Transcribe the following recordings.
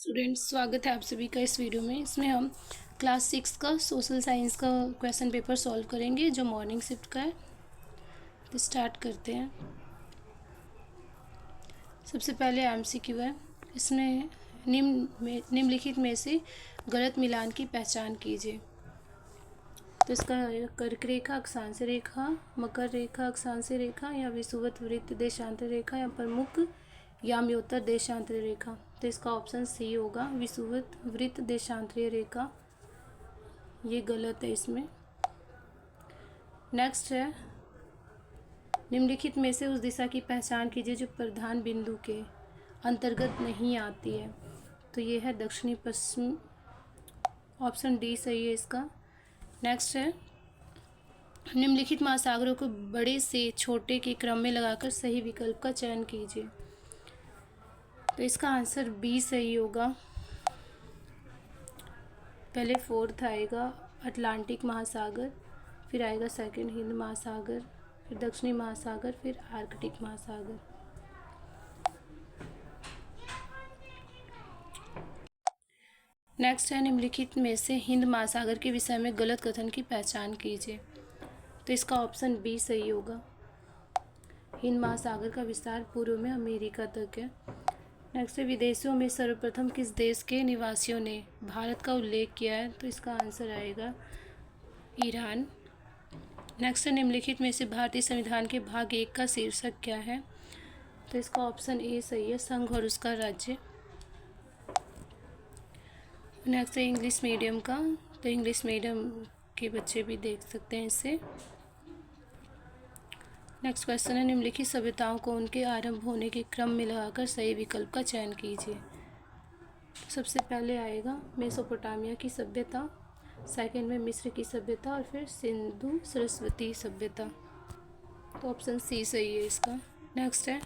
Students, स्वागत है आप सभी का इस वीडियो में। इसमें हम क्लास 6 का सोशल साइंस का क्वेश्चन पेपर सॉल्व करेंगे जो मॉर्निंग शिफ्ट का है। तो स्टार्ट करते हैं। सबसे पहले एमसीक्यू है। इसमें निम्नलिखित में से गलत मिलान की पहचान कीजिए। तो इसका कर्क रेखा, अक्षांश रेखा, मकर रेखा, अक्षांश रेखा, या विषुवत वृत्त देशांतर रेखा, या प्रमुख याम्योत्तर देशांतरी रेखा। तो इसका ऑप्शन सी होगा, विषुवत वृत्त देशांतरीय रेखा। ये गलत है इसमें। नेक्स्ट है, निम्नलिखित में से उस दिशा की पहचान कीजिए जो प्रधान बिंदु के अंतर्गत नहीं आती है। तो ये है दक्षिणी पश्चिम। ऑप्शन डी सही है इसका। नेक्स्ट है, निम्नलिखित महासागरों को बड़े से छोटे के क्रम में लगाकर सही विकल्प का चयन कीजिए। तो इसका आंसर बी सही होगा। पहले फोर्थ आएगा अटलांटिक महासागर, फिर आएगा सेकंड हिंद महासागर, फिर दक्षिणी महासागर, फिर आर्कटिक महासागर। नेक्स्ट है, निम्नलिखित में से हिंद महासागर के विषय में गलत कथन की पहचान कीजिए। तो इसका ऑप्शन बी सही होगा। हिंद महासागर का विस्तार पूर्व में अमेरिका तक है। नेक्स्ट है, विदेशों में सर्वप्रथम किस देश के निवासियों ने भारत का उल्लेख किया है। तो इसका आंसर आएगा ईरान। नेक्स्ट है, निम्नलिखित में से भारतीय संविधान के भाग 1 का शीर्षक क्या है। तो इसका ऑप्शन ए सही है, संघ और उसका राज्य। नेक्स्ट है इंग्लिश मीडियम का। तो इंग्लिश मीडियम के बच्चे भी देख सकते हैं इससे। नेक्स्ट क्वेश्चन है, निम्नलिखित सभ्यताओं को उनके आरंभ होने के क्रम में लगाकर सही विकल्प का चयन कीजिए। सबसे पहले आएगा मेसोपोटामिया की सभ्यता, सेकंड में मिस्र की सभ्यता, और फिर सिंधु सरस्वती सभ्यता। तो ऑप्शन सी सही है इसका। नेक्स्ट है,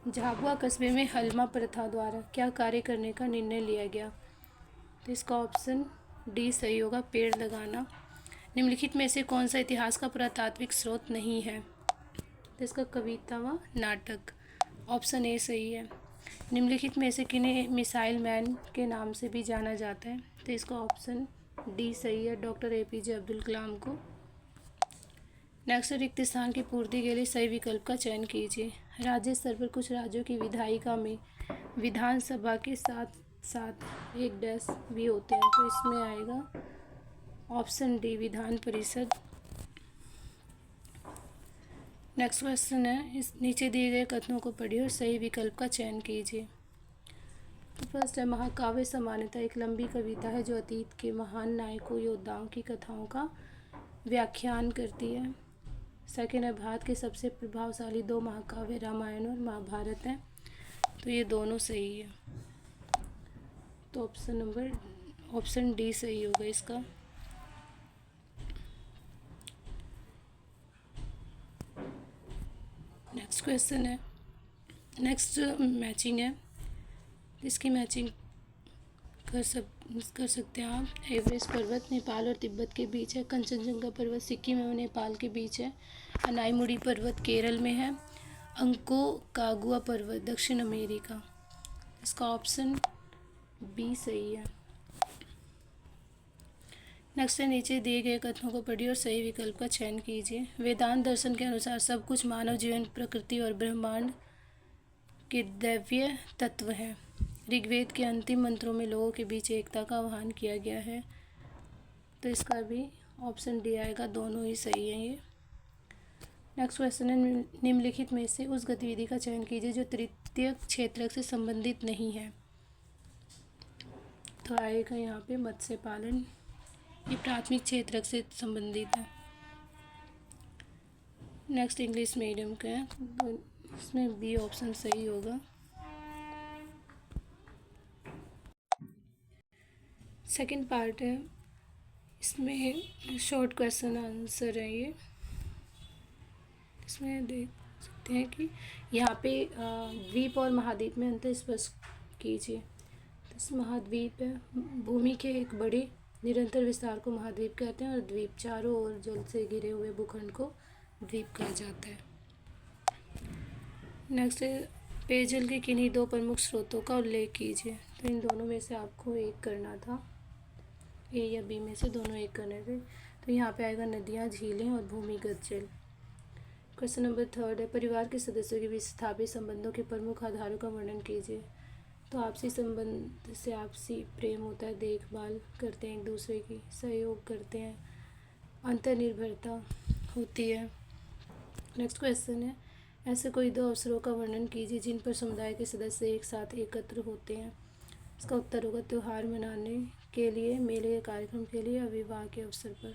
झाबुआ कस्बे में हलमा प्रथा द्वारा क्या कार्य करने का निर्णय लिया गया। तो इसका ऑप्शन डी सही होगा, पेड़ लगाना। निम्नलिखित में से कौन सा इतिहास का पुरातात्विक स्रोत नहीं है। तो इसका कविता व नाटक। ऑप्शन ए सही है। निम्नलिखित में से किन्हें मिसाइल मैन के नाम से भी जाना जाता है। तो इसका ऑप्शन डी सही है, डॉक्टर APJ अब्दुल कलाम को। नेक्स्ट, रिक्त स्थान की पूर्ति के लिए सही विकल्प का चयन कीजिए। राज्य स्तर पर कुछ राज्यों की विधायिका में विधानसभा के साथ साथ एक डैश भी होते हैं। तो इसमें आएगा option D, Vidhan Parishad. Next question है, इस नीचे दिए गए कथनों को पढ़िए और सही विकल्प का चयन कीजिए। तो फर्स्ट है, महाकाव्य सामान्यतः एक लंबी कविता है जो अतीत के महान नायकों योद्धाओं की कथाओं का व्याख्यान करती है। सेकेंड है, भारत के सबसे प्रभावशाली 2 महाकाव्य रामायण और महाभारत हैं। तो ये दोनों सही है। तो ऑप्शन डी सही होगा इसका। नेक्स्ट क्वेश्चन है, नेक्स्ट मैचिंग है। इसकी मैचिंग कर सकते हैं आप। एवरेस्ट पर्वत नेपाल और तिब्बत के बीच है। कंचनजंगा पर्वत सिक्किम और नेपाल के बीच है। अनाईमुड़ी पर्वत केरल में है। अंकोकागुआ पर्वत दक्षिण अमेरिका। इसका ऑप्शन बी सही है। नेक्स्ट है, नीचे दिए गए कथनों को पढ़िए और सही विकल्प का चयन कीजिए। वेदांत दर्शन के अनुसार सब कुछ मानव जीवन, प्रकृति और ब्रह्मांड के दैवीय तत्व हैं। ऋग्वेद के अंतिम मंत्रों में लोगों के बीच एकता का आह्वान किया गया है। तो इसका भी ऑप्शन डी आएगा, दोनों ही सही हैं ये। नेक्स्ट क्वेश्चन है, निम्नलिखित में से उस गतिविधि का चयन कीजिए जो तृतीय क्षेत्रक से संबंधित नहीं है। तो आएगा यहाँ पे मत्स्य पालन, ये प्राथमिक क्षेत्रक से संबंधित है। नेक्स्ट इंग्लिश मीडियम का है, तो इसमें बी ऑप्शन सही होगा। सेकंड पार्ट है, इसमें शॉर्ट क्वेश्चन आंसर है ये। इसमें देख सकते हैं कि यहाँ पे द्वीप और महाद्वीप में अंतर स्पष्ट कीजिए। तो इस महाद्वीप है, भूमि के एक बड़े निरंतर विस्तार को महाद्वीप कहते हैं, और द्वीप चारों ओर जल से घिरे हुए भूखंड को द्वीप कहा जाता है। नेक्स्ट पेयजल के किन्हीं दो प्रमुख स्रोतों का उल्लेख कीजिए। तो इन दोनों में से आपको एक करना था, ए या बी में से दोनों एक करने थे। तो यहाँ पे आएगा नदियाँ, झीलें और भूमिगत जल। क्वेश्चन नंबर 3 है, परिवार के सदस्यों के बीच स्थापित संबंधों के प्रमुख आधारों का वर्णन कीजिए। तो आपसी संबंध से आपसी प्रेम होता है, देखभाल करते हैं एक दूसरे की, सहयोग करते हैं, अंतर्निर्भरता होती है। नेक्स्ट क्वेश्चन है, ऐसे कोई दो अवसरों का वर्णन कीजिए जिन पर समुदाय के सदस्य एक साथ एकत्र होते हैं। इसका उत्तर होगा त्यौहार मनाने के लिए, मेले कार्यक्रम के लिए, विवाह के अवसर पर।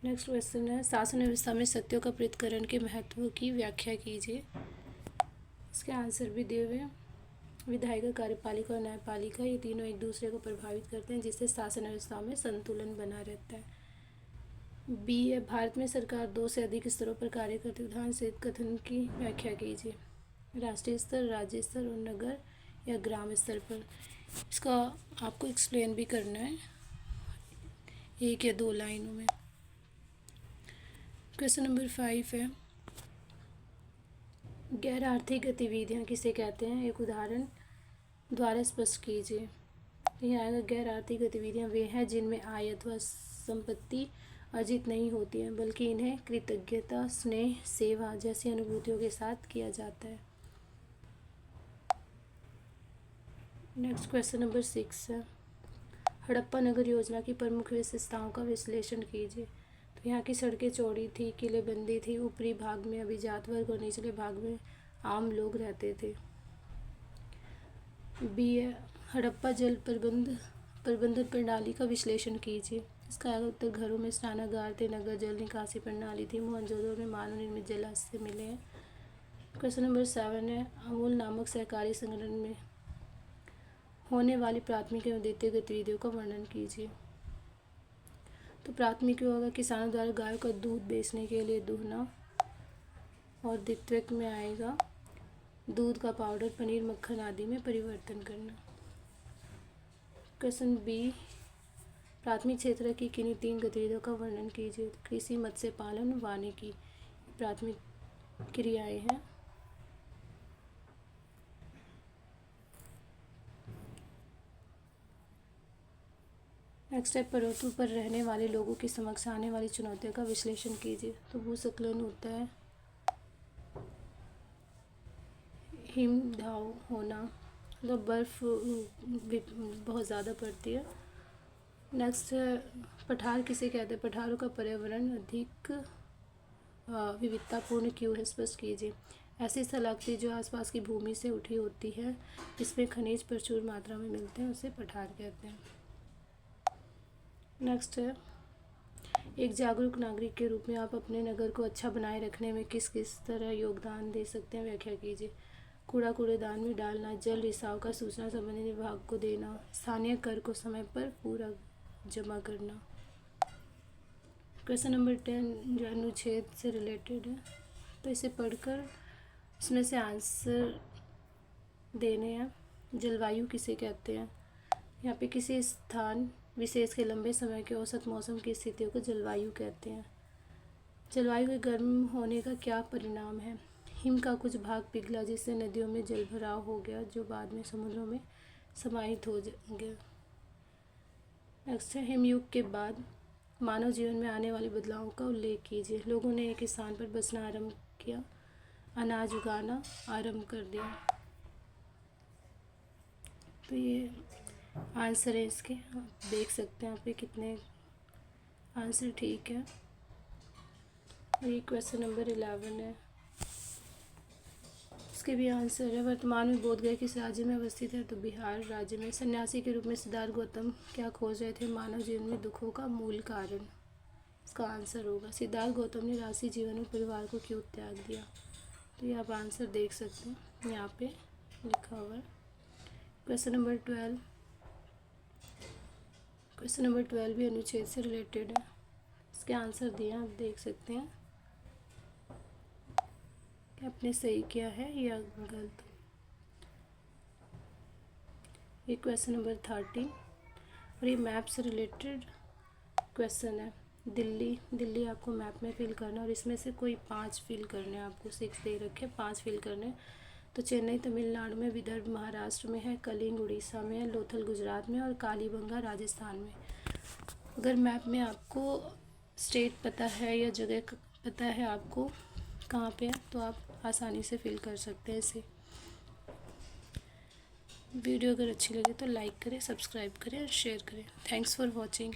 नेक्स्ट क्वेश्चन है, शासन व्यवस्था में सत्यों का पृथक्करण के महत्व की व्याख्या कीजिए। इसके आंसर भी दिए हुए हैं। विधायिका, कार्यपालिका और न्यायपालिका, ये तीनों एक दूसरे को प्रभावित करते हैं, जिससे शासन व्यवस्था में संतुलन बना रहता है। बी है, भारत में सरकार दो से अधिक स्तरों पर कार्य करती है। उदाहरण से कथन की व्याख्या कीजिए। राष्ट्रीय स्तर, राज्य स्तर और नगर या ग्राम स्तर पर। इसका आपको एक्सप्लेन भी करना है एक या दो लाइनों में। क्वेश्चन नंबर 5 है, गैर आर्थिक गतिविधियाँ किसे कहते हैं, एक उदाहरण द्वारा स्पष्ट कीजिए। यह आएगा, गैर आर्थिक गतिविधियाँ वे हैं जिनमें आय अथवा संपत्ति अर्जित नहीं होती है, बल्कि इन्हें कृतज्ञता, स्नेह, सेवा जैसी अनुभूतियों के साथ किया जाता है। नेक्स्ट क्वेश्चन नंबर 6 है, हड़प्पा नगर योजना की प्रमुख विशेषताओं का विश्लेषण कीजिए। तो यहाँ की सड़कें चौड़ी थी, किलेबंदी थी, ऊपरी भाग में अभिजात वर्ग और निचले भाग में आम लोग रहते थे। बी है, हड़प्पा जल प्रबंधन प्रणाली का विश्लेषण कीजिए। इसका उत्तर घरों में स्नानागार थे, नगर जल निकासी प्रणाली थी, मोहनजोदड़ो में मानव निर्मित जलाशय से मिले हैं। क्वेश्चन नंबर 7 है, अमूल नामक सहकारी संगठन में होने वाली प्राथमिक एवं द्वितीय गतिविधियों का वर्णन कीजिए। तो प्राथमिक होगा किसानों द्वारा गायों का दूध बेचने के लिए दूहना, और द्वितीयक में आएगा दूध का पाउडर, पनीर, मक्खन आदि में परिवर्तन करना। क्वेश्चन बी, प्राथमिक क्षेत्र की किन्हीं तीन गतिविधियों का वर्णन कीजिए। कृषि, मत्स्य पालन, वानिकी प्राथमिक क्रियाएं हैं। नेक्स्ट है, पर्वतों पर रहने वाले लोगों के समक्ष आने वाली चुनौतियों का विश्लेषण कीजिए। तो भूस्खलन होता है, हिमदाह होना, मतलब बर्फ़ बहुत ज़्यादा पड़ती है। नेक्स्ट है, पठार किसे कहते हैं, पठारों का पर्यावरण अधिक विविधतापूर्ण क्यों है, स्पष्ट कीजिए। ऐसी स्थलाकृति जो आसपास की भूमि से उठी होती है, इसमें खनिज प्रचुर मात्रा में मिलते हैं, उसे पठार कहते हैं। नेक्स्ट है, एक जागरूक नागरिक के रूप में आप अपने नगर को अच्छा बनाए रखने में किस किस तरह योगदान दे सकते हैं, व्याख्या कीजिए। कूड़ा कूड़ेदान में डालना, जल रिसाव का सूचना संबंधित विभाग को देना, स्थानीय कर को समय पर पूरा जमा करना। क्वेश्चन नंबर 10 जो अनुच्छेद से रिलेटेड है, तो इसे पढ़कर इसमें से आंसर देने हैं। जलवायु किसे कहते हैं, यहाँ पे किसी स्थान विशेष के लंबे समय के औसत मौसम की स्थितियों को जलवायु कहते हैं। जलवायु के गर्म होने का क्या परिणाम है, हिम का कुछ भाग पिघला जिससे नदियों में जलभराव हो गया जो बाद में समुद्रों में समाहित हो गया। नेक्स्ट है, हिमयुग के बाद मानव जीवन में आने वाले बदलावों का उल्लेख कीजिए। लोगों ने एक स्थान पर बसना आरंभ किया, अनाज उगाना आरंभ कर दिया। तो ये आंसर है इसके, आप देख सकते हैं यहाँ पे कितने आंसर ठीक है। और ये क्वेश्चन नंबर 11 है, इसके भी आंसर है। वर्तमान में बोधगया किस राज्य में अवस्थित है, तो बिहार राज्य में। सन्यासी के रूप में सिद्धार्थ गौतम क्या खोज रहे थे, मानव जीवन में दुखों का मूल कारण। इसका आंसर होगा सिद्धार्थ गौतम ने राशि जीवन में परिवार को क्यों त्याग दिया। तो ये आप आंसर देख सकते हैं, यहाँ पे लिखा हुआ है। क्वेश्चन नंबर 12, क्वेश्चन नंबर 12 भी अनुच्छेद से रिलेटेड है। इसके आंसर दिए हैं, आप देख सकते हैं कि आपने सही किया है या गलत। ये क्वेश्चन नंबर 13 और ये मैप से रिलेटेड क्वेश्चन है। दिल्ली आपको मैप में फिल करना, और इसमें से कोई 5 फिल करने हैं। आपको 6 दे रखे, 5 फिल करने। तो चेन्नई तमिलनाडु में, विदर्भ महाराष्ट्र में है, कलिंग उड़ीसा में है, लोथल गुजरात में और कालीबंगा राजस्थान में। अगर मैप में आपको स्टेट पता है या जगह पता है आपको कहाँ पे है, तो आप आसानी से फिल कर सकते हैं इसे। वीडियो अगर अच्छी लगे तो लाइक करें, सब्सक्राइब करें और शेयर करें। Thanks for watching.